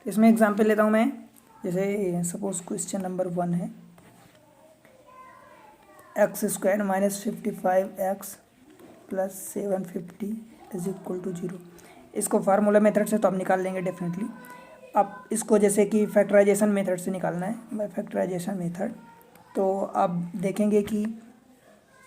इसमें एग्जाम्पल लेता हूँ मैं। जैसे सपोज क्वेश्चन नंबर 1 है, x² minus 55x plus 750 is equal to 0। इसको फार्मूला मेथड से तो आप निकाल लेंगे डेफिनेटली। अब इसको जैसे कि फैक्टराइजेशन मेथड से निकालना है, बाय फैक्टराइजेशन मेथड, तो आप देखेंगे कि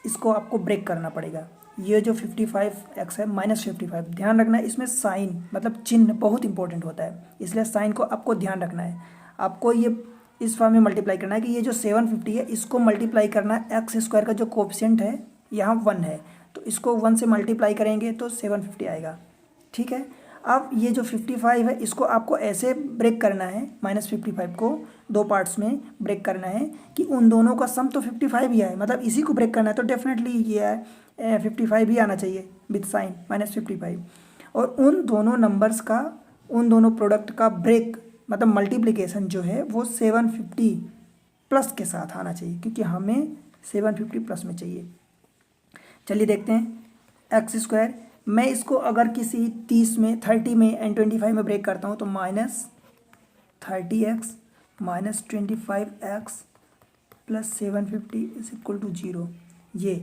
इसको आपको ब्रेक करना पड़ेगा। ये जो 55x है माइनस 55, ध्यान रखना है इसमें साइन मतलब चिन्ह बहुत इंपॉर्टेंट होता है, इसलिए साइन को आपको ध्यान रखना है। आपको ये इस फॉर्म में मल्टीप्लाई करना है कि ये जो 750 है इसको मल्टीप्लाई करना है, x² का जो कोफिशिएंट है यहाँ 1 है, तो इसको 1 से मल्टीप्लाई करेंगे तो 750 आएगा। ठीक है, अब ये जो 55 है इसको आपको ऐसे ब्रेक करना है, माइनस 55 को 2 पार्ट्स में ब्रेक करना है कि उन दोनों का सम तो 55 ही है, मतलब इसी को ब्रेक करना है, तो डेफिनेटली ये है 55 ही आना चाहिए विथ साइन माइनस 55। और उन दोनों नंबर्स का, उन दोनों प्रोडक्ट का ब्रेक मतलब मल्टीप्लिकेशन जो है वो 750 प्लस के साथ आना चाहिए, क्योंकि हमें 750 प्लस में चाहिए। चलिए देखते हैं x²। मैं इसको अगर किसी 30 में, 30 में एंड 25 में ब्रेक करता हूँ तो minus 30x minus 25x plus 750 is equal to 0। ये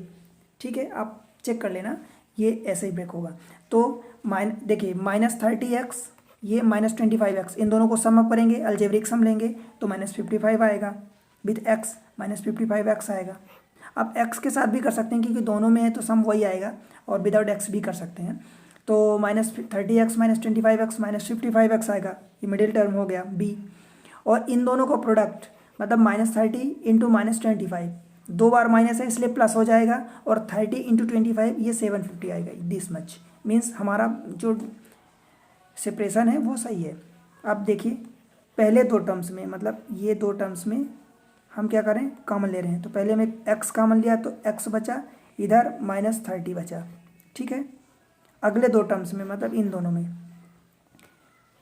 ठीक है, आप चेक कर लेना, ये ऐसे ही ब्रेक होगा। तो देखिए माइनस 30x ये माइनस 25x, इन दोनों को सम अप करेंगे, अलजेब्रिक सम लेंगे तो माइनस 55 आएगा, विथ x माइनस 55x आएगा। अब x के साथ भी कर सकते हैं क्योंकि दोनों में है तो सम वही आएगा, और विदाउट x भी कर सकते हैं। तो minus 30x minus 25x minus 55x आएगा, ये मिडिल टर्म हो गया b। और इन दोनों का प्रोडक्ट मतलब माइनस 30 इंटू माइनस 25, 2 बार माइनस है इसलिए प्लस हो जाएगा, और 30 इंटू 25 ये 750 आएगा। दिस मच मीन्स हमारा जो सेपरेशन है वो सही है। अब देखिए पहले 2 टर्म्स में, मतलब ये 2 टर्म्स में हम क्या करें, कॉमन ले रहे हैं, तो पहले में x कॉमन लिया तो x बचा, इधर माइनस 30 बचा। ठीक है, अगले 2 टर्म्स में मतलब इन दोनों में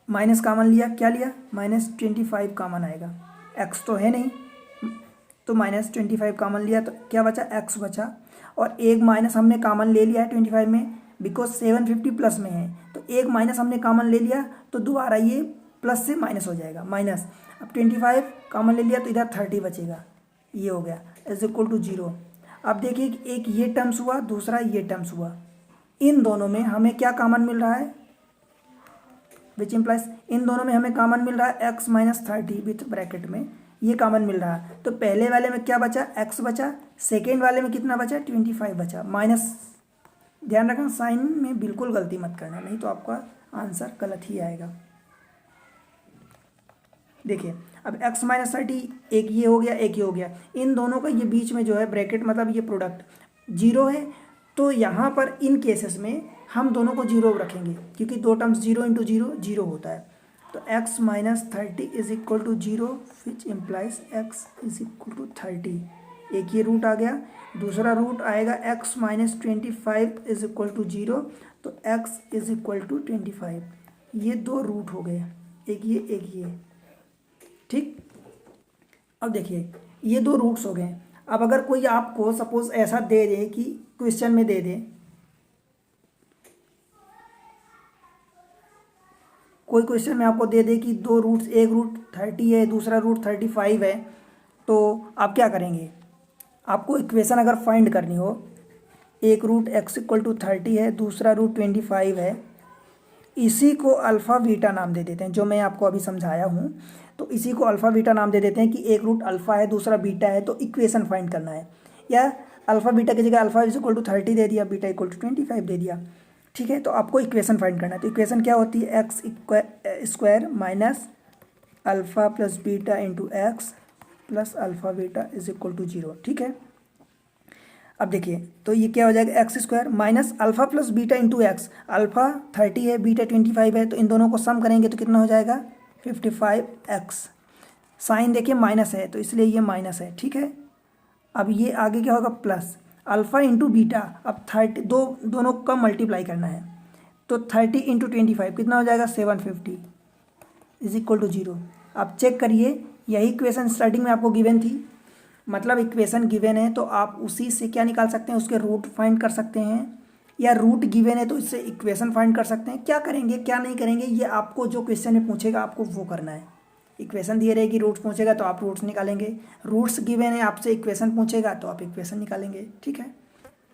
माइनस कॉमन लिया, क्या लिया, माइनस 25 कॉमन आएगा, x तो है नहीं तो माइनस 25 कॉमन लिया तो क्या बचा, x बचा। और एक माइनस हमने कॉमन ले लिया है 25 में, बिकॉज 750 प्लस में है, तो एक माइनस हमने कॉमन ले लिया तो दोबारा ये प्लस से माइनस हो जाएगा, माइनस। अब 25 कॉमन ले लिया तो इधर 30 बचेगा, ये हो गया इज इक्वल टू 0। अब देखिए कि एक ये टर्म्स हुआ, दूसरा ये टर्म्स हुआ, इन दोनों में हमें क्या कॉमन मिल रहा है, विच इम्प्लाइज इन दोनों में हमें कॉमन मिल रहा है x माइनस 30 विथ ब्रैकेट में, ये कॉमन मिल रहा है। तो पहले वाले में क्या बचा, x बचा, सेकेंड वाले में कितना बचा, 25 बचा, माइनस। ध्यान रखना साइन में बिल्कुल गलती मत करना, नहीं तो आपका आंसर गलत ही आएगा। देखिए अब x माइनस 30, एक ये हो गया एक ये हो गया, इन दोनों का ये बीच में जो है ब्रैकेट मतलब ये प्रोडक्ट 0 है, तो यहाँ पर इन केसेस में हम दोनों को 0 रखेंगे क्योंकि 2 टर्म्स 0 इंटू 0 0 होता है। तो x minus 30 is equal to 0 which implies x is equal to 30। एक ये रूट आ गया, दूसरा रूट आएगा x minus 25 is equal to 0, तो x इज इक्वल टू 25। ये 2 रूट हो गए, एक ये। ठीक, अब देखिए ये 2 रूट्स हो गए। अब अगर कोई आपको सपोज ऐसा दे दे कि क्वेश्चन में दे दे, कोई क्वेश्चन में आपको दे दे कि 2 रूट्स, एक रूट 30 है दूसरा रूट 35 है, तो आप क्या करेंगे, आपको इक्वेशन अगर फाइंड करनी हो, एक रूट x इक्वल टू 30 है दूसरा रूट 25 है, इसी को अल्फ़ा बीटा नाम दे देते हैं, जो मैं आपको अभी समझाया हूँ, तो इसी को अल्फ़ा बीटा नाम दे देते हैं कि एक रूट अल्फ़ा है दूसरा बीटा है, तो इक्वेशन फाइंड करना है। या अल्फ़ा बीटा की जगह अल्फ़ा इज इक्वल टू 30 दे दिया, बीटा इक्वल टू 25 दे दिया। ठीक है, तो आपको इक्वेशन फाइंड करना है, तो इक्वेशन क्या होती है, x² minus alpha plus beta into x plus alpha beta is equal to 0। ठीक है, अब देखिए तो ये क्या हो जाएगा, x² minus alpha plus beta into x, alpha 30 है बीटा 25 है, तो इन दोनों को सम करेंगे तो कितना हो जाएगा 55x। साइन देखिए माइनस है तो इसलिए ये माइनस है। ठीक है, अब ये आगे क्या होगा, प्लस अल्फ़ा इंटू बीटा, अब 30 दोनों का मल्टीप्लाई करना है, तो 30 इंटू 25 कितना हो जाएगा 750 इज इक्वल टू 0। आप चेक करिए, यही इक्वेशन स्टार्टिंग में आपको गिवन थी, मतलब इक्वेशन गिवन है तो आप उसी से क्या निकाल सकते हैं, उसके रूट फाइंड कर सकते हैं, या रूट गिवन है तो इससे इक्वेशन फाइंड कर सकते हैं। क्या करेंगे क्या नहीं करेंगे ये आपको जो क्वेश्चन में पूछेगा आपको वो करना है। इक्वेशन दिए रहेगी, रूट्स पूछेगा तो आप रूट्स निकालेंगे, रूट्स गिवन है आपसे इक्वेशन पूछेगा तो आप इक्वेशन निकालेंगे। ठीक है,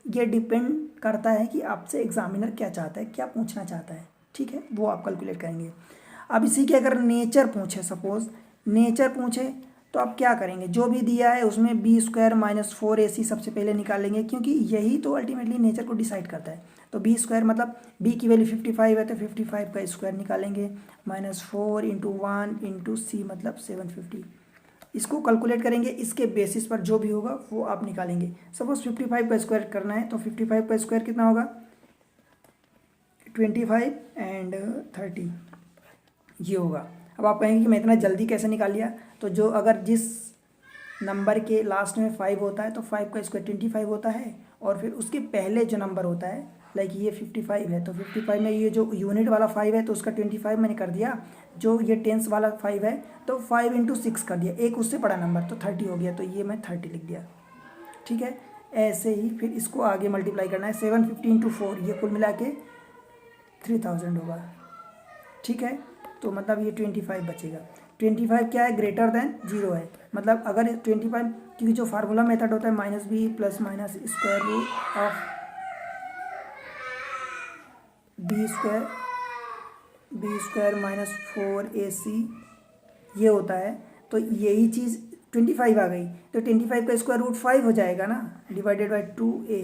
ये डिपेंड करता है कि आपसे एग्जामिनर क्या चाहता है, क्या पूछना चाहता है। ठीक है, वो आप कैलकुलेट करेंगे। अब इसी के अगर नेचर पूछे, सपोज नेचर पूछे तो आप क्या करेंगे, जो भी दिया है उसमें b² - 4ac सबसे पहले निकालेंगे, क्योंकि यही तो अल्टीमेटली नेचर को डिसाइड करता है। तो b² मतलब b की वैल्यू 55 है तो 55 का स्क्वायर निकालेंगे, -4 × 1 × c मतलब 750। इसको कैलकुलेट करेंगे, इसके बेसिस पर जो भी होगा वो आप निकालेंगे। सपोज 55 का स्क्वायर करना है तो 55 का स्क्वायर कितना होगा, 25 एंड 30 ये होगा। अब आप कहेंगे कि मैं इतना जल्दी कैसे निकाल लिया, तो जो अगर जिस नंबर के लास्ट में 5 होता है तो 5 का स्क्वायर 25 होता है, और फिर उसके पहले जो नंबर होता है लाइक ये 55 है तो 55 में ये जो यूनिट वाला 5 है तो उसका 25 मैंने कर दिया, जो ये टेंस वाला 5 है तो 5 × 6 कर दिया, एक उससे बड़ा नंबर तो 30 हो गया, तो ये मैं 30 लिख दिया। ठीक है, ऐसे ही फिर इसको आगे मल्टीप्लाई करना है, 750 × 4 ये कुल मिला के 3000 होगा। ठीक है, तो मतलब ये 25 बचेगा। 25 क्या है, ग्रेटर देन 0 है, मतलब अगर 25, क्योंकि जो फार्मूला मेथड होता है -b + square root of b² - 4ac ये होता है। तो यही चीज़ 25 आ गई तो 25 का स्क्वायर रूट 5 हो जाएगा ना, डिवाइडेड बाई 2a,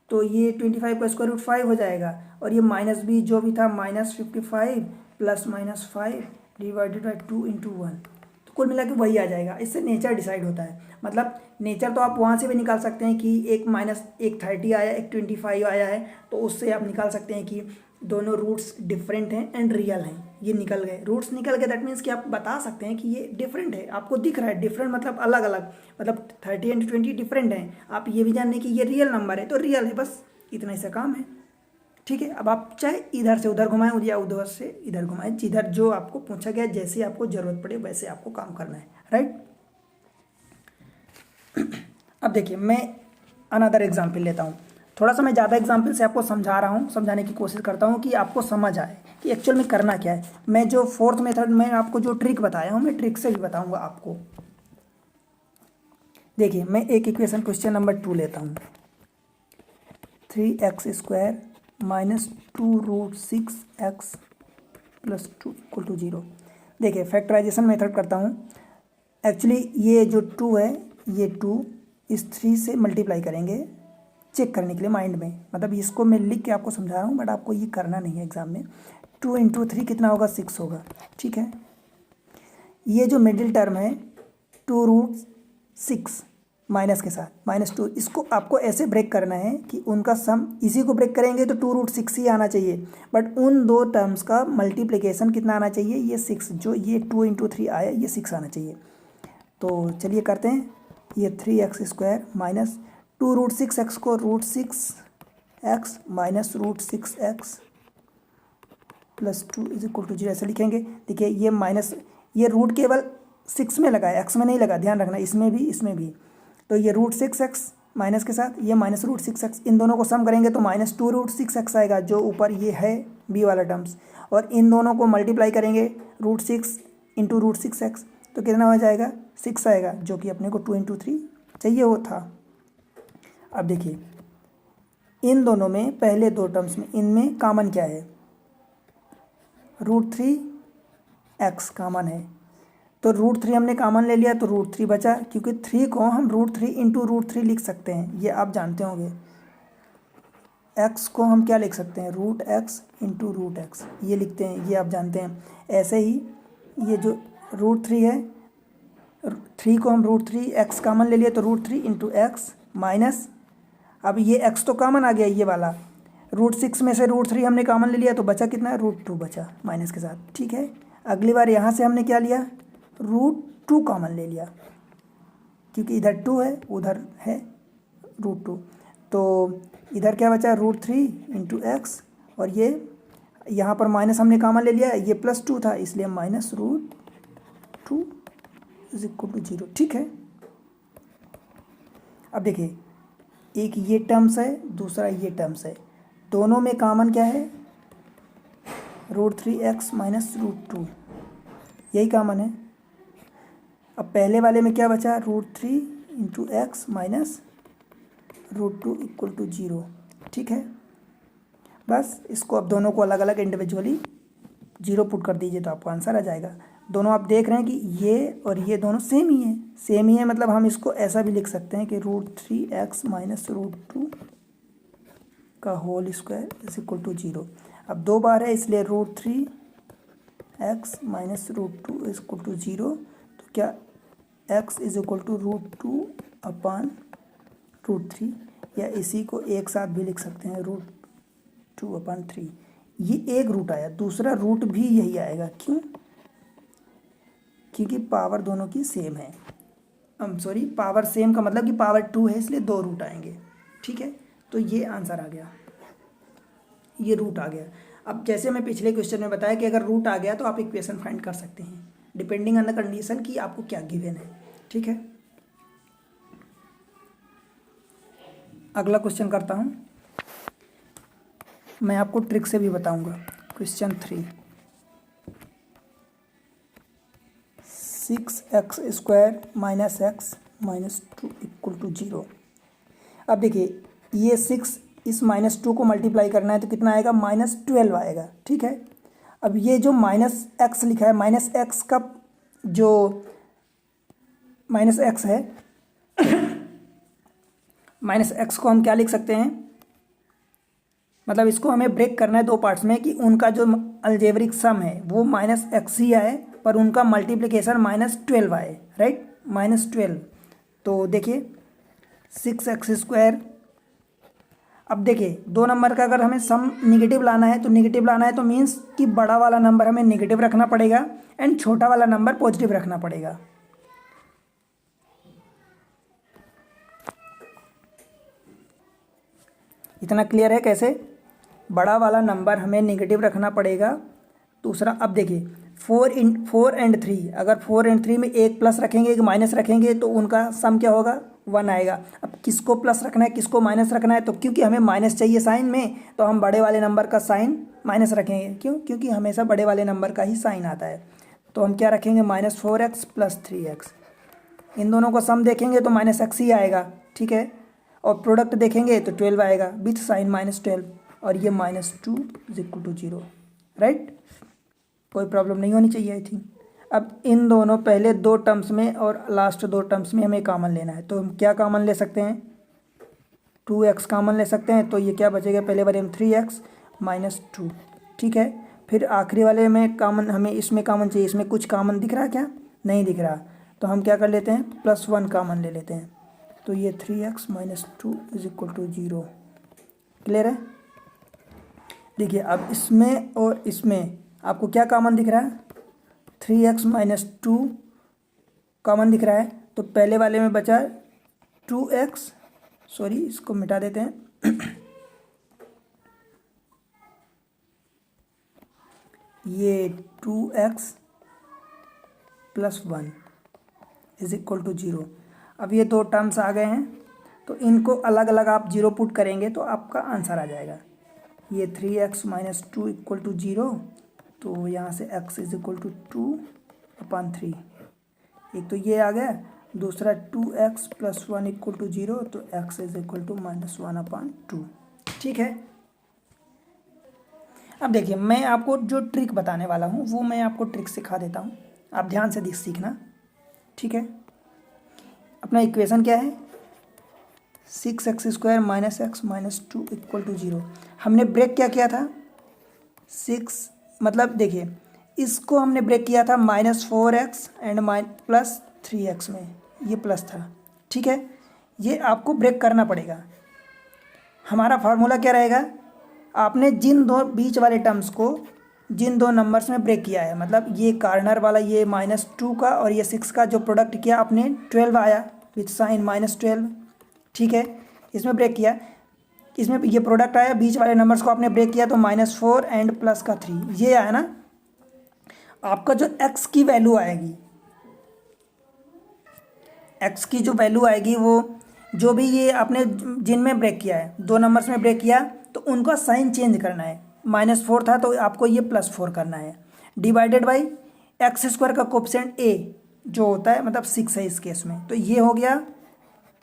तो ये 25 का स्क्वायर रूट 5 हो जाएगा, और ये -b जो भी था -55 ± 5 डिवाइडेड बाई 2 × 1, तो कुल मिला के वही आ जाएगा। इससे नेचर डिसाइड होता है, मतलब नेचर तो आप वहाँ से भी निकाल सकते हैं कि एक 30 आया, एक 25 आया है, तो उससे आप निकाल सकते हैं कि दोनों रूट्स डिफरेंट हैं एंड रियल हैं। ये निकल गए, रूट्स निकल गए, दैट मीन्स कि आप बता सकते हैं कि ये डिफरेंट है, आपको दिख रहा है डिफरेंट मतलब अलग अलग, मतलब 30 एंड 20 डिफरेंट हैं। आप ये भी जानने कि ये रियल नंबर है तो रियल है, बस इतना ही सा काम है। ठीक है, अब आप चाहे इधर से उधर घुमाएं या उधर से इधर घुमाएं, जिधर जो आपको पूछा गया जैसे आपको ज़रूरत पड़े वैसे आपको काम करना है, राइट। अब देखिए मैं अनदर एग्जाम्पल लेता हूँ, थोड़ा सा मैं ज़्यादा एग्जाम्पल से आपको समझा रहा हूँ, समझाने की कोशिश करता हूँ कि आपको समझ आए कि एक्चुअल में करना क्या है। मैं जो 4th मेथड में आपको जो ट्रिक बताया हूँ मैं ट्रिक से भी बताऊँगा आपको। देखिए मैं एक इक्वेशन क्वेश्चन नंबर 2 लेता हूँ, 3x² - 2√6x + 2 = 0। देखिए फैक्टराइजेशन मेथड करता हूँ। एक्चुअली ये जो 2 है, ये 2 इस 3 से मल्टीप्लाई करेंगे चेक करने के लिए माइंड में, मतलब इसको मैं लिख के आपको समझा रहा हूँ बट आपको ये करना नहीं है एग्जाम में। 2 × 3 कितना होगा, 6 होगा। ठीक है, ये जो मिडिल टर्म है 2√6 माइनस के साथ -2, इसको आपको ऐसे ब्रेक करना है कि उनका सम, इसी को ब्रेक करेंगे तो 2√6 ही आना चाहिए, बट उन दो टर्म्स का मल्टीप्लिकेशन कितना आना चाहिए, ये 6, जो ये 2 × 3 आया ये 6 आना चाहिए। तो चलिए करते हैं, ये 3x² माइनस 2√6x को √6x - √6x + 2 = 0 ऐसे लिखेंगे। देखिए ये माइनस, ये रूट केवल 6 में लगा है, एक्स में नहीं लगा, ध्यान रखना, इसमें भी इसमें भी। तो ये √6x माइनस के साथ ये -√6x, इन दोनों को सम करेंगे तो -2√6x आएगा, जो ऊपर ये है b वाला टर्म्स, और इन दोनों को मल्टीप्लाई करेंगे √6 × √6x तो कितना हो जाएगा, 6 आएगा, जो कि अपने को 2 × 3 चाहिए वो था। अब देखिए इन दोनों में पहले दो टर्म्स में इनमें कॉमन क्या है, √3x कॉमन है, तो √3 हमने कॉमन ले लिया तो √3 बचा, क्योंकि 3 को हम √3 × √3 लिख सकते हैं, ये आप जानते होंगे। x को हम क्या लिख सकते हैं, √x × √x ये लिखते हैं, ये आप जानते हैं। ऐसे ही ये जो √3 है, 3 को हम √3x कॉमन ले लिया तो √3 × x माइनस, अब ये x तो कॉमन आ गया ये वाला, √6 में से √3 हमने कॉमन ले लिया तो बचा कितना, √2 बचा माइनस के साथ। ठीक है, अगली बार यहाँ से हमने क्या लिया, √2 कॉमन ले लिया, क्योंकि इधर 2 है उधर है √2, तो इधर क्या बचा, √3 × x, और ये यहाँ पर माइनस हमने कॉमन ले लिया, ये +2 था इसलिए -√2 = 0। ठीक है, अब देखिए एक ये टर्म्स है, दूसरा ये टर्म्स है, दोनों में कॉमन क्या है, √3x माइनस √2, यही कॉमन है। अब पहले वाले में क्या बचा, √3 into x minus √2 equal to 0। ठीक है, बस इसको अब दोनों को अलग अलग इंडिविजुअली 0 पुट कर दीजिए तो आपको आंसर आ जाएगा। दोनों आप देख रहे हैं कि ये और ये दोनों सेम ही है, सेम ही है, मतलब हम इसको ऐसा भी लिख सकते हैं कि √3x माइनस √2 का whole square is equal to 0। अब 2 बार है इसलिए √3x minus √2 is equal to 0। तो क्या x इज इक्वल टू √2 अपान √3, या इसी को एक साथ भी लिख सकते हैं √2 अपान 3। ये एक रूट आया, दूसरा रूट भी यही आएगा, क्यों, क्योंकि पावर दोनों की सेम है। सॉरी, पावर सेम का मतलब कि पावर 2 है, इसलिए 2 रूट आएंगे। ठीक है, तो ये आंसर आ गया, ये रूट आ गया। अब जैसे मैं पिछले क्वेश्चन में बताया कि अगर रूट आ गया तो आप इक्वेशन फाइंड कर सकते हैं डिपेंडिंग ऑन द कंडीशन कि आपको क्या गिवन है। ठीक है, अगला क्वेश्चन करता हूँ, मैं आपको ट्रिक से भी बताऊंगा। Question 3, 6x square minus x minus 2 equal to 0। अब देखिए ये 6 इस -2 को मल्टीप्लाई करना है तो कितना आएगा, -12 आएगा। ठीक है, अब ये जो -x लिखा है, -x का जो -x है -x को हम क्या लिख सकते हैं, मतलब इसको हमें ब्रेक करना है 2 पार्ट्स में कि उनका जो अलजेब्रिक सम है वो -x ही आए पर उनका मल्टीप्लिकेशन -12 आए, राइट, -12। तो देखिए 6x स्क्वायर, अब देखिए 2 नंबर का अगर हमें सम निगेटिव लाना है तो निगेटिव लाना है तो मीन्स कि बड़ा वाला नंबर हमें निगेटिव रखना पड़ेगा एंड छोटा वाला नंबर पॉजिटिव रखना पड़ेगा। इतना क्लियर है कैसे, बड़ा वाला नंबर हमें नेगेटिव रखना पड़ेगा। दूसरा, अब देखिए 4 एंड 3, अगर 4 एंड 3 में एक प्लस रखेंगे एक माइनस रखेंगे तो उनका सम क्या होगा, 1 आएगा। अब किसको प्लस रखना है किसको माइनस रखना है, तो क्योंकि हमें माइनस चाहिए साइन में तो हम बड़े वाले नंबर का साइन माइनस रखेंगे, क्यों, क्योंकि हमेशा बड़े वाले नंबर का ही साइन आता है। तो हम क्या रखेंगे, -4x प्लस 3x। इन दोनों को सम देखेंगे तो -x ही आएगा। ठीक है, और प्रोडक्ट देखेंगे तो 12 आएगा विथ साइन -12, और ये -2 इज इक्वल टू 0, राइट। कोई प्रॉब्लम नहीं होनी चाहिए आई थिंक। अब इन दोनों पहले 2 टर्म्स में और लास्ट 2 टर्म्स में हमें कॉमन लेना है, तो हम क्या कॉमन ले सकते हैं, 2x कॉमन ले सकते हैं। तो ये क्या बचेगा, पहले वाले में 3x माइनस 2। ठीक है, फिर आखिरी वाले में कॉमन, हमें इसमें कॉमन चाहिए, इसमें कुछ कॉमन दिख रहा है क्या, नहीं दिख रहा, तो हम क्या कर लेते हैं, +1 कॉमन ले लेते हैं। तो ये 3x minus 2 is equal to 0। Clear है। देखिए अब इसमें और इसमें आपको क्या कॉमन दिख रहा है, 3x माइनस 2 कॉमन दिख रहा है। तो पहले वाले में बचा 2x, सॉरी इसको मिटा देते हैं ये 2x plus 1 is equal to 0। अब ये 2 टर्म्स आ गए हैं तो इनको अलग अलग आप 0 पुट करेंगे तो आपका आंसर आ जाएगा। ये 3x माइनस 2 इक्वल टू 0, तो यहाँ से x इज इक्वल टू 2/3। एक तो ये आ गया, दूसरा 2x प्लस 1 इक्वल टू 0, तो x इज इक्वल टू -1/2। ठीक है। अब देखिए मैं आपको जो ट्रिक बताने वाला हूँ वो मैं आपको ट्रिक सिखा देता हूँ, आप ध्यान से सीखना। ठीक है, अपना इक्वेशन क्या है, 6x square minus x minus 2 equal to 0। हमने ब्रेक क्या किया था, 6 मतलब देखिए इसको हमने ब्रेक किया था -4x एंड +3x में, ये प्लस था। ठीक है, ये आपको ब्रेक करना पड़ेगा। हमारा फार्मूला क्या रहेगा, आपने जिन 2 बीच वाले टर्म्स को जिन 2 नंबर्स में ब्रेक किया है, मतलब ये कार्नर वाला ये -2 का और ये 6 का जो प्रोडक्ट किया आपने 12 आया विथ साइन -12। ठीक है, इसमें ब्रेक किया, इसमें ये प्रोडक्ट आया, बीच वाले नंबर्स को आपने ब्रेक किया तो -4 एंड प्लस का 3 ये आया ना। आपका जो x की वैल्यू आएगी, x की जो वैल्यू आएगी वो जो भी ये आपने जिनमें ब्रेक किया है, 2 नंबर्स में ब्रेक किया तो उनका साइन चेंज करना है। -4 था तो आपको ये +4 करना है, डिवाइडेड बाई एक्स स्क्वायर का कोफिशिएंट a जो होता है मतलब 6 है इस केस में, तो ये हो गया।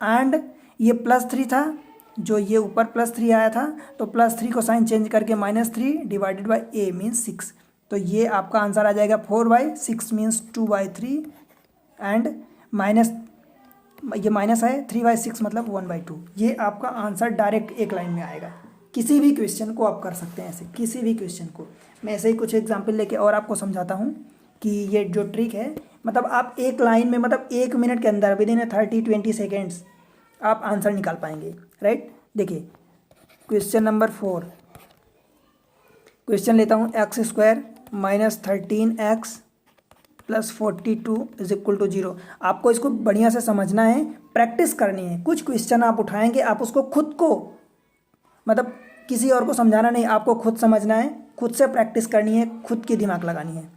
एंड ये +3 था, जो ये ऊपर +3 आया था, तो +3 को साइन चेंज करके -3 डिवाइडेड बाई a मीन्स 6, तो ये आपका आंसर आ जाएगा 4/6 मीन्स 2/3 एंड माइनस ये माइनस है 3/6 मतलब 1/2। ये आपका आंसर डायरेक्ट एक लाइन में आएगा। किसी भी क्वेश्चन को आप कर सकते हैं ऐसे, किसी भी क्वेश्चन को। मैं ऐसे ही कुछ एग्जांपल लेके और आपको समझाता हूँ कि ये जो ट्रिक है, मतलब आप एक लाइन में मतलब 1 मिनट के अंदर विदिन 30-20 सेकेंड्स आप आंसर निकाल पाएंगे, राइट। देखिए क्वेश्चन नंबर 4, क्वेश्चन लेता हूँ x² -13x + 42 = 0। आपको इसको बढ़िया से समझना है, प्रैक्टिस करनी है। कुछ क्वेश्चन आप उठाएंगे, आप उसको खुद को मतलब किसी और को समझाना नहीं, आपको खुद समझना है, खुद से प्रैक्टिस करनी है, खुद की दिमाग लगानी है,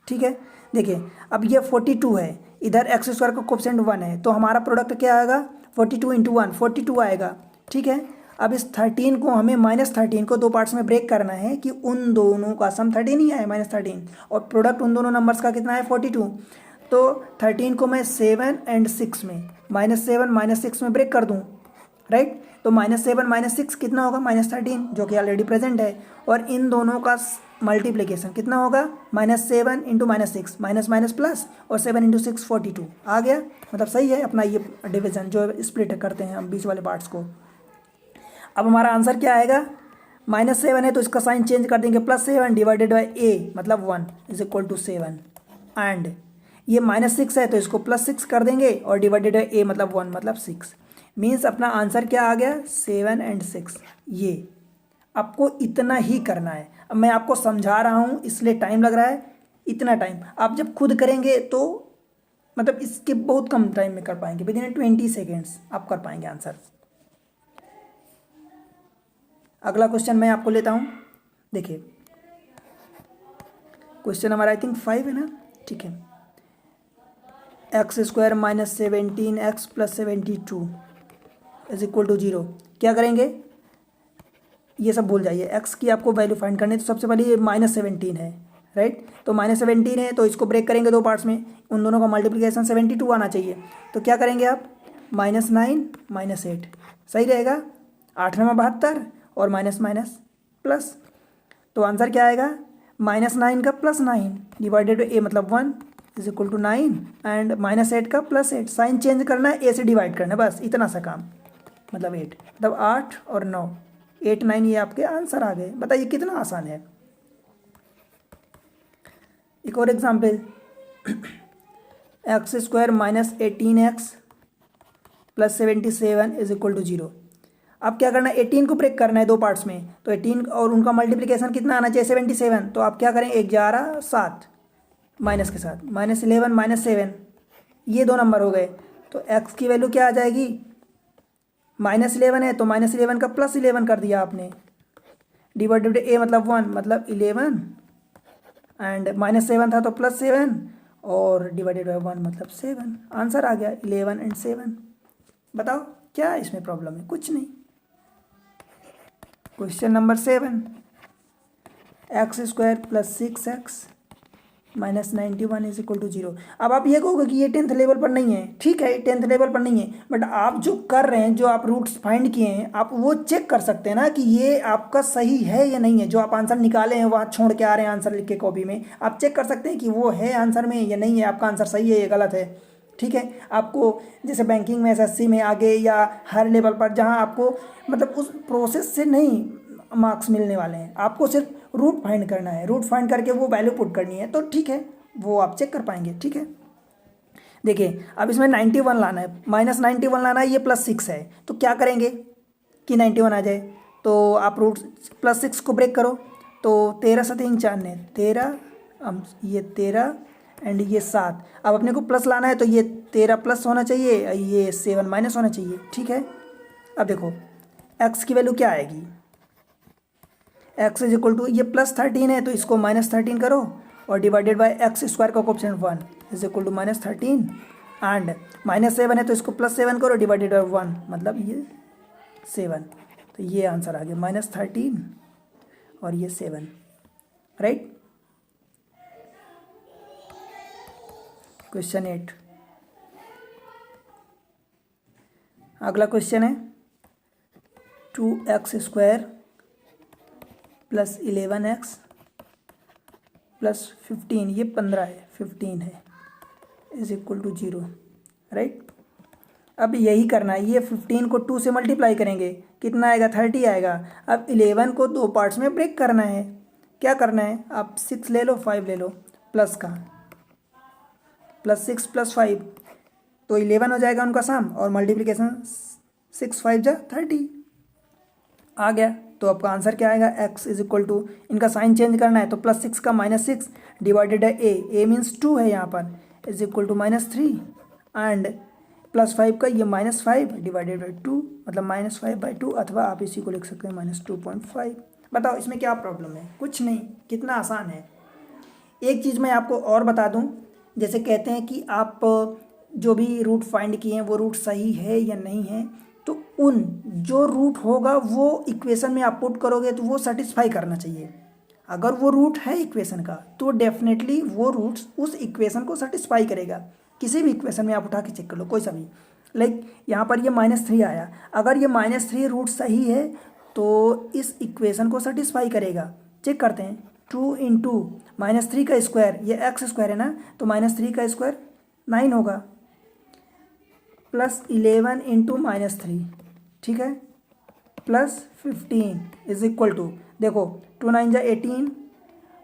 ठीक है। देखिए अब ये 42 है, इधर x² का कोफिशिएंट 1 है, तो हमारा प्रोडक्ट क्या आएगा 42 × 1 42 आएगा, ठीक है। अब इस 13 को हमें -13 को दो पार्ट्स में ब्रेक करना है कि उन दोनों का सम 13 ही है -13, और प्रोडक्ट उन दोनों नंबर्स का कितना है 42। तो 13 को मैं 7 और 6 में -7 -6 में ब्रेक कर दूं, राइट। तो -7 - 6 कितना होगा -13, जो कि ऑलरेडी प्रेजेंट है, और इन दोनों का मल्टीप्लिकेशन कितना होगा -7 × -6 माइनस प्लस, और 7 × 6 42 आ गया। मतलब सही है अपना ये डिवीजन जो स्प्लिट करते हैं हम बीच वाले पार्ट्स को। अब हमारा आंसर क्या आएगा, -7 है तो इसका साइन चेंज कर देंगे +7 डिवाइडेड बाई a मतलब 1 = 7, एंड ये -6 है तो इसको +6 कर देंगे और डिवाइडेड बाई a मतलब 1 मतलब 6, मीन्स अपना आंसर क्या आ गया 7 और 6। ये आपको इतना ही करना है। अब मैं आपको समझा रहा हूँ इसलिए टाइम लग रहा है, इतना टाइम आप जब खुद करेंगे तो मतलब इसके बहुत कम टाइम में कर पाएंगे, विदिन 20 सेकेंड्स आप कर पाएंगे आंसर। अगला क्वेश्चन मैं आपको लेता हूँ। देखिए क्वेश्चन हमारा आई थिंक 5 है ना, ठीक है। x² -17x + 72 = 0। क्या करेंगे, ये सब भूल जाइए, x की आपको वैल्यू फाइंड करनी है। तो सबसे पहले ये -17 है, राइट। तो -17 है तो इसको ब्रेक करेंगे दो पार्ट्स में, उन दोनों का मल्टीप्लिकेशन 72 आना चाहिए। तो क्या करेंगे आप -9 - 8 सही रहेगा, 8 9 72 और माइनस प्लस, तो आंसर क्या आएगा -9 का +9 डिवाइडेड बाई a मतलब 1 = 9 एंड -8 का +8। साइन चेंज करना है, a से डिवाइड करना है, बस इतना सा काम। मतलब 8 मतलब 8 और 9 8 9 ये आपके आंसर आ गए। बताइए कितना आसान है। एक और एग्जाम्पल, x² -18x + 77 = 0। अब क्या करना है 18 को ब्रेक करना है दो पार्ट्स में, तो 18 और उनका मल्टीप्लिकेशन कितना आना चाहिए 77। तो आप क्या करें 11 7 माइनस के साथ -11 -7 ये दो नंबर हो गए। तो x की वैल्यू क्या आ जाएगी -11 है तो -11 का +11 कर दिया आपने, डिवाइडेड बाई a मतलब 1 मतलब 11 एंड -7 था तो +7 और डिवाइडेड बाई 1 मतलब 7। आंसर आ गया 11 और 7। बताओ क्या इसमें प्रॉब्लम है, कुछ नहीं। Question number 7, x² + 6x - 91 = 0। अब आप ये कहोगे कि ये 10th लेवल पर नहीं है, ठीक है 10th लेवल पर नहीं है, बट आप जो कर रहे हैं, जो आप रूट्स फाइंड किए हैं, आप वो चेक कर सकते हैं ना कि ये आपका सही है या नहीं है। जो आप आंसर निकाले हैं वहाँ छोड़ के आ रहे हैं आंसर लिख के कॉपी में, आप चेक कर सकते हैं कि वो है आंसर में या नहीं है, आपका आंसर सही है या गलत है, ठीक है। आपको जैसे बैंकिंग में SSC में आगे या हर लेवल पर जहाँ आपको मतलब उस प्रोसेस से नहीं मार्क्स मिलने वाले हैं, आपको सिर्फ रूट फाइंड करना है, रूट फाइंड करके वो वैल्यू पुट करनी है, तो ठीक है वो आप चेक कर पाएंगे, ठीक है। देखिए अब इसमें 91 लाना है, -91 लाना है, ये +6 है, तो क्या करेंगे कि 91 आ जाए। तो आप रूट +6 को ब्रेक करो, तो 13 × 3 = 13, ये 13 एंड ये 7। अब अपने को प्लस लाना है तो ये 13 प्लस होना चाहिए, ये 7 माइनस होना चाहिए, ठीक है। अब देखो x की वैल्यू क्या आएगी, x = ये +13 है तो इसको -13 करो और डिवाइडेड बाय x² का कोएफिशिएंट 1 = -13 एंड -7 है तो इसको +7 करो डिवाइडेड बाय 1 मतलब ये 7। तो ये आंसर आ गया -13 और ये 7, राइट। क्वेश्चन 8। अगला क्वेश्चन है 2x² + 11x + 15, ये 15 है, 15 है, = 0, राइट। अब यही करना है, ये 15 को 2 से मल्टीप्लाई करेंगे, कितना आएगा, 30 आएगा। अब 11 को 2 पार्ट्स में ब्रेक करना है। क्या करना है, आप 6 ले लो, 5 ले लो, प्लस का +6 + 5 तो 11 हो जाएगा उनका सम, और मल्टीप्लिकेशन 6 5 जा 30 आ गया। तो आपका आंसर क्या आएगा, x = इनका साइन चेंज करना है तो +6 का -6 डिवाइडेड है a मीन्स 2 है यहाँ पर, = -3 एंड +5 का ये -5 डिवाइडेड बाई 2 मतलब -5/2, अथवा आप इसी को लिख सकते हैं -2.5। बताओ इसमें क्या प्रॉब्लम है, कुछ नहीं, कितना आसान है। एक चीज़ मैं आपको और बता दूं, जैसे कहते हैं कि आप जो भी रूट फाइंड किए हैं वो रूट सही है या नहीं है, तो उन जो रूट होगा वो इक्वेशन में आप पुट करोगे तो वो सेटिस्फाई करना चाहिए। अगर वो रूट है इक्वेशन का तो डेफिनेटली वो रूट्स उस इक्वेशन को सेटिस्फाई करेगा। किसी भी इक्वेशन में आप उठा के चेक कर लो, कोई सा भी, लाइक यहाँ पर ये -3 आया, अगर ये -3 रूट सही है तो इस इक्वेशन को सेटिस्फाई करेगा। चेक करते हैं, 2 × -3 का स्क्वायर, ये x² है ना, तो -3 का स्क्वायर 9 होगा, +11 × -3, ठीक है, +15 = देखो 2 9 जा 18,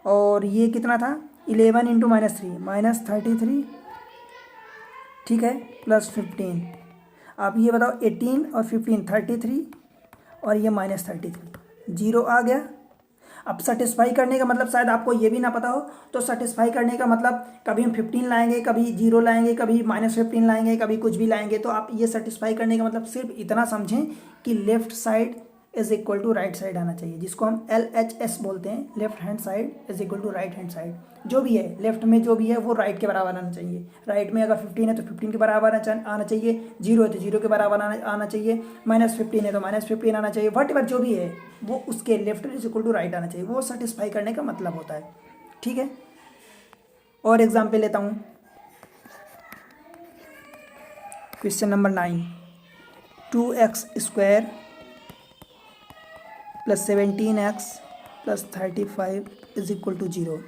और ये कितना था 11 × -3 -33, ठीक है, +15। आप ये बताओ 18 और 15 33, और ये -33, 0 आ गया। अब सेटिस्फाई करने का मतलब शायद आपको ये भी ना पता हो, तो सेटिस्फाई करने का मतलब कभी हम 15 लाएंगे, कभी 0 लाएंगे, कभी -15 लाएंगे, कभी कुछ भी लाएंगे। तो आप ये सेटिस्फाई करने का मतलब सिर्फ इतना समझें कि लेफ्ट साइड = राइट साइड आना चाहिए, जिसको हम LHS बोलते हैं, left hand side = right hand side. जो भी है लेफ्ट में जो भी है वो राइट के बराबर आना चाहिए। राइट में अगर 15 है तो 15 के बराबर आना चाहिए, 0 है तो 0 के बराबर आना चाहिए, -15 है तो -15 आना चाहिए, वट एवर जो भी है वो उसके लेफ्ट = राइट आना चाहिए। वो सेटिस्फाई करने का मतलब होता है, ठीक है। और एग्जाम्पल लेता हूँ, क्वेश्चन नंबर 9, 2x² + 17x + 35 = 0।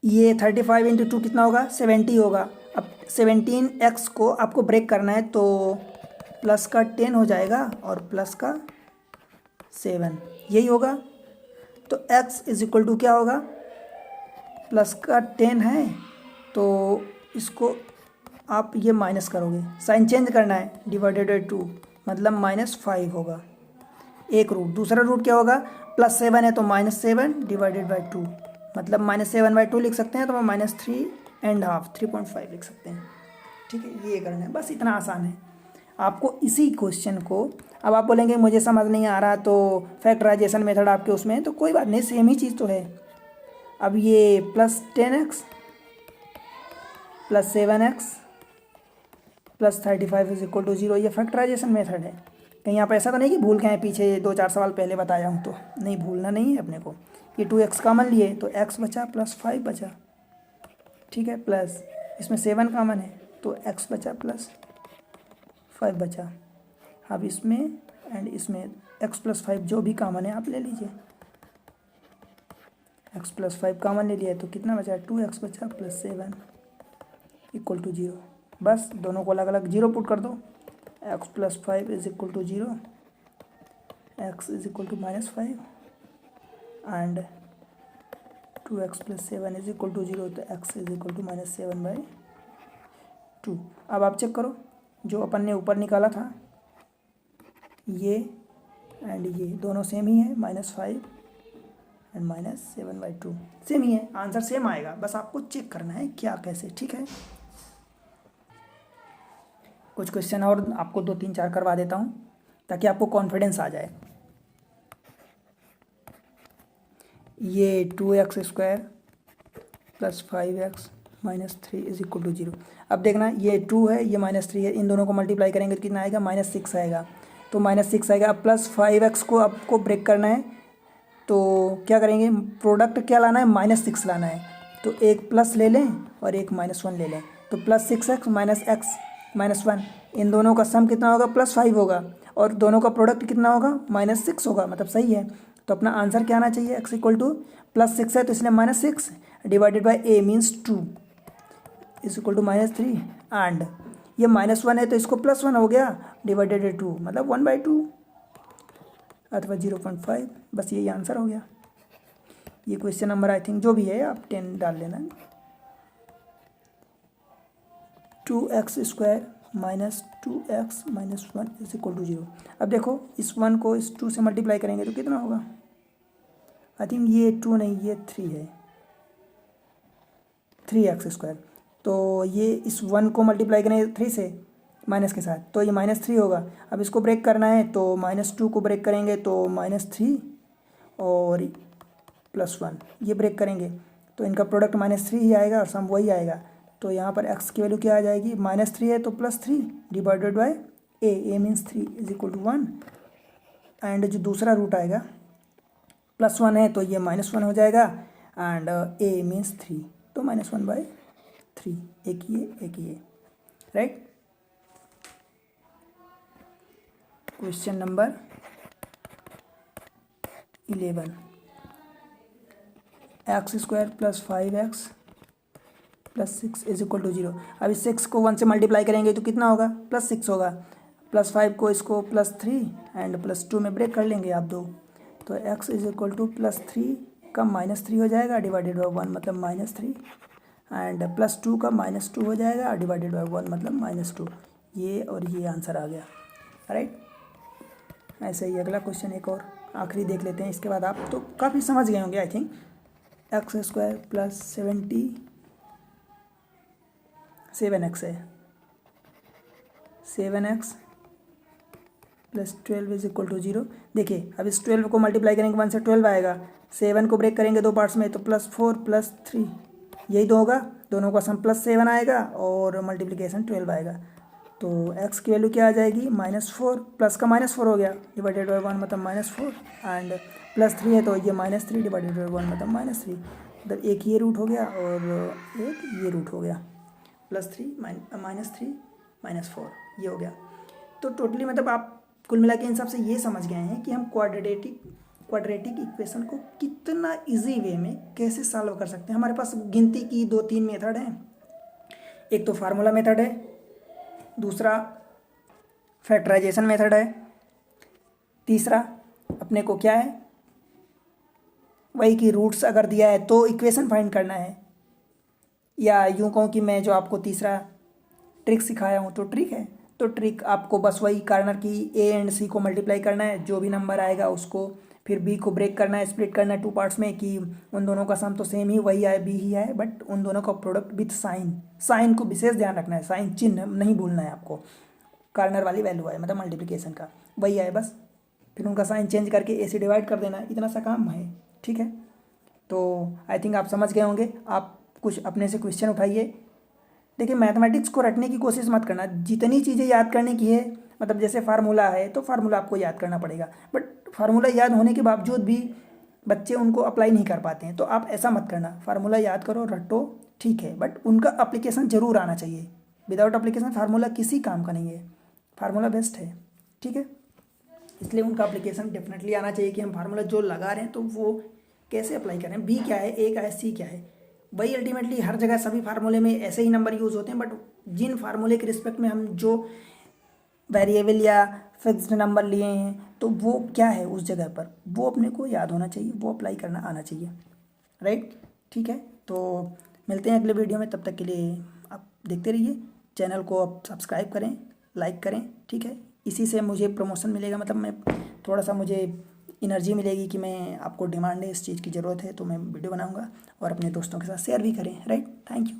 ये 35 × 2 कितना होगा, 70 होगा। अब 17x को आपको ब्रेक करना है तो प्लस का 10 हो जाएगा और प्लस का 7, यही होगा। तो x = क्या होगा, प्लस का 10 है तो इसको आप ये माइनस करोगे, साइन चेंज करना है, डिवाइडेड बाई 2 मतलब -5 होगा एक रूट। दूसरा रूट क्या होगा, +7 है तो -7 डिवाइडेड बाई 2 मतलब -7/2 लिख सकते हैं, तो मैं -3.5 3.5 लिख सकते हैं, ठीक है। ये करना है, बस इतना आसान है। आपको इसी क्वेश्चन को, अब आप बोलेंगे मुझे समझ नहीं आ रहा तो फैक्टराइजेशन मेथड आपके उसमें है, तो कोई बात नहीं, सेम ही चीज़ तो है। अब ये +10x + 7x + 35 = 0, ये फैक्टराइजेशन मेथड है। कहीं आप ऐसा तो नहीं कि भूल गए हैं, पीछे 2-4 सवाल पहले बताया हूँ, तो नहीं, भूलना नहीं है अपने को। ये 2x कॉमन लिए तो x बचा + 5 बचा, ठीक है, प्लस इसमें 7 कॉमन है तो x बचा + 5 बचा। अब इसमें एंड इसमें x + 5 जो भी कॉमन है आप ले लीजिए, x + 5 कॉमन ले लिया तो कितना बचा, 2x बचा + 7 = 0। बस दोनों को अलग अलग 0 पुट कर दो, x + 5 = 0, x = -5 एंड 2x + 7 = 0, तो x = -7/2। अब आप चेक करो, जो अपन ने ऊपर निकाला था ये एंड ये दोनों सेम ही है, -5 एंड -7/2 सेम ही है, आंसर सेम आएगा। बस आपको चेक करना है क्या कैसे, ठीक है। कुछ क्वेश्चन और आपको 2 3 4 करवा देता हूँ ताकि आपको कॉन्फिडेंस आ जाए। ये 2x² + 5x -3 is equal to 0। अब देखना ये 2 है, ये -3 है, इन दोनों को मल्टीप्लाई करेंगे तो कितना आएगा, -6 आएगा। तो -6 आएगा। अब +5x को आपको ब्रेक करना है, तो क्या करेंगे, प्रोडक्ट क्या लाना है, -6 लाना है। तो एक प्लस ले लें और एक -1 ले लें, तो +6x -x -1, इन दोनों का सम कितना होगा, +5 होगा, और दोनों का प्रोडक्ट कितना होगा, -6 होगा, मतलब सही है। तो अपना आंसर क्या आना चाहिए, x इक्वल टू +6 है तो इसलिए -6 divided by a means 2 is equal to -3, and ये -1 है तो इसको +1 हो गया डिवाइडेड बाई 2 मतलब 1/2 अथवा 0.5। बस यही आंसर हो गया। ये क्वेश्चन नंबर आई थिंक जो भी है आप 10 डाल लेना। 2x² -2x -1 is equal to 0। अब देखो इस 1 को इस 2 से मल्टीप्लाई करेंगे तो कितना होगा, आई थिंक ये 2 नहीं ये 3 है, 3x²। तो ये इस 1 को मल्टीप्लाई करेंगे 3 से माइनस के साथ, तो ये -3 होगा। अब इसको ब्रेक करना है तो -2 को ब्रेक करेंगे तो -3 और +1 ये ब्रेक करेंगे तो इनका प्रोडक्ट -3 ही आएगा और सम वही आएगा। तो यहाँ पर x की वैल्यू क्या आ जाएगी, -3 है तो +3 divided by a means 3 is equal to 1, and जो दूसरा रूट आएगा +1 है तो ये -1 हो जाएगा, एंड a मीन्स 3 तो -1/3, एक ये right. Question number 11, x² + 5x + 6 is equal to 0। अब इस 6 को 1 से मल्टीप्लाई करेंगे तो कितना होगा, +6 होगा, +5 को इसको +3 एंड +2 में ब्रेक कर लेंगे आप दो, तो x इज इक्वल टू +3 का -3 हो जाएगा डिवाइडेड बाई 1 मतलब -3, एंड +2 का -2 हो जाएगा डिवाइडेड बाई 1 मतलब -2। ये और ये आंसर आ गया, राइट। ऐसे ही अगला क्वेश्चन एक और आखिरी देख लेते हैं, इसके बाद आप तो काफ़ी समझ गए होंगे आई थिंक। x² + 7x है, 7x + 12 इज इक्वल टू 0। देखिए अब इस 12 को मल्टीप्लाई करेंगे 1 से 12 आएगा, 7 को ब्रेक करेंगे दो पार्ट्स में तो +4 + 3 यही तो होगा, दोनों का सम +7 आएगा और मल्टीप्लिकेशन 12 आएगा। तो x की वैल्यू क्या आ जाएगी, -4, प्लस का -4 हो गया डिवाइडेड बाई 1 मतलब -4, एंड +3 है तो ये -3 डिवाइडेड बाई 1 मतलब -3, मतलब एक ये रूट हो गया और एक ये रूट हो गया, +3 -3 -4 ये हो गया। तो टोटली मतलब आप कुल मिला के इन सब से ये समझ गए हैं कि हम क्वाड्रेटिक इक्वेशन को कितना इजी वे में कैसे सॉल्व कर सकते हैं। हमारे पास गिनती की 2-3 मेथड हैं, एक तो फार्मूला मेथड है, दूसरा फैक्टराइजेशन मेथड है, तीसरा अपने को क्या है, वही कि रूट्स अगर दिया है तो इक्वेशन फाइंड करना है, या यूँ कहूँ कि मैं जो आपको तीसरा ट्रिक सिखाया हूँ तो ट्रिक है, तो ट्रिक आपको बस वही कार्नर की a एंड c को मल्टीप्लाई करना है, जो भी नंबर आएगा उसको फिर b को ब्रेक करना है, स्प्लिट करना है 2 पार्ट्स में कि उन दोनों का सम तो सेम ही वही आए b ही आए, बट उन दोनों का प्रोडक्ट विथ साइन को विशेष ध्यान रखना है, साइन चिन्ह नहीं भूलना है आपको, कार्नर वाली वैल्यू आए मतलब मल्टीप्लिकेशन का वही आए बस, फिर उनका साइन चेंज करके a से डिवाइड कर देना, इतना सा काम है, ठीक है। तो आई थिंक आप समझ गए होंगे। आप कुछ अपने से क्वेश्चन उठाइए। देखिए मैथमेटिक्स को रटने की कोशिश मत करना, जितनी चीज़ें याद करने की है, मतलब जैसे फार्मूला है तो फार्मूला आपको याद करना पड़ेगा, बट फार्मूला याद होने के बावजूद भी बच्चे उनको अप्लाई नहीं कर पाते हैं, तो आप ऐसा मत करना, फार्मूला याद करो रटो ठीक है, बट उनका अप्लीकेशन जरूर आना चाहिए। विदाउट अप्लीकेशन फार्मूला किसी काम का नहीं है, फार्मूला बेस्ट है, ठीक है। इसलिए उनका अप्लीकेशन डेफिनेटली आना चाहिए कि हम फार्मूला जो लगा रहे हैं तो वो कैसे अप्लाई करें, बी क्या है, ए क्या है, सी क्या है, वही अल्टीमेटली हर जगह सभी फार्मूले में ऐसे ही नंबर यूज़ होते हैं, बट जिन फार्मूले के रिस्पेक्ट में हम जो वेरिएबल या फिक्स्ड नंबर लिए हैं तो वो क्या है उस जगह पर, वो अपने को याद होना चाहिए, वो अप्लाई करना आना चाहिए, राइट, ठीक है। तो मिलते हैं अगले वीडियो में, तब तक के लिए आप देखते रहिए, चैनल को आप सब्सक्राइब करें, लाइक करें, ठीक है। इसी से मुझे प्रमोशन मिलेगा, मतलब मैं थोड़ा सा मुझे एनर्जी मिलेगी कि मैं आपको डिमांड है, इस चीज़ की ज़रूरत है तो मैं वीडियो बनाऊंगा और अपने दोस्तों के साथ शेयर भी करें, राइट। Thank you.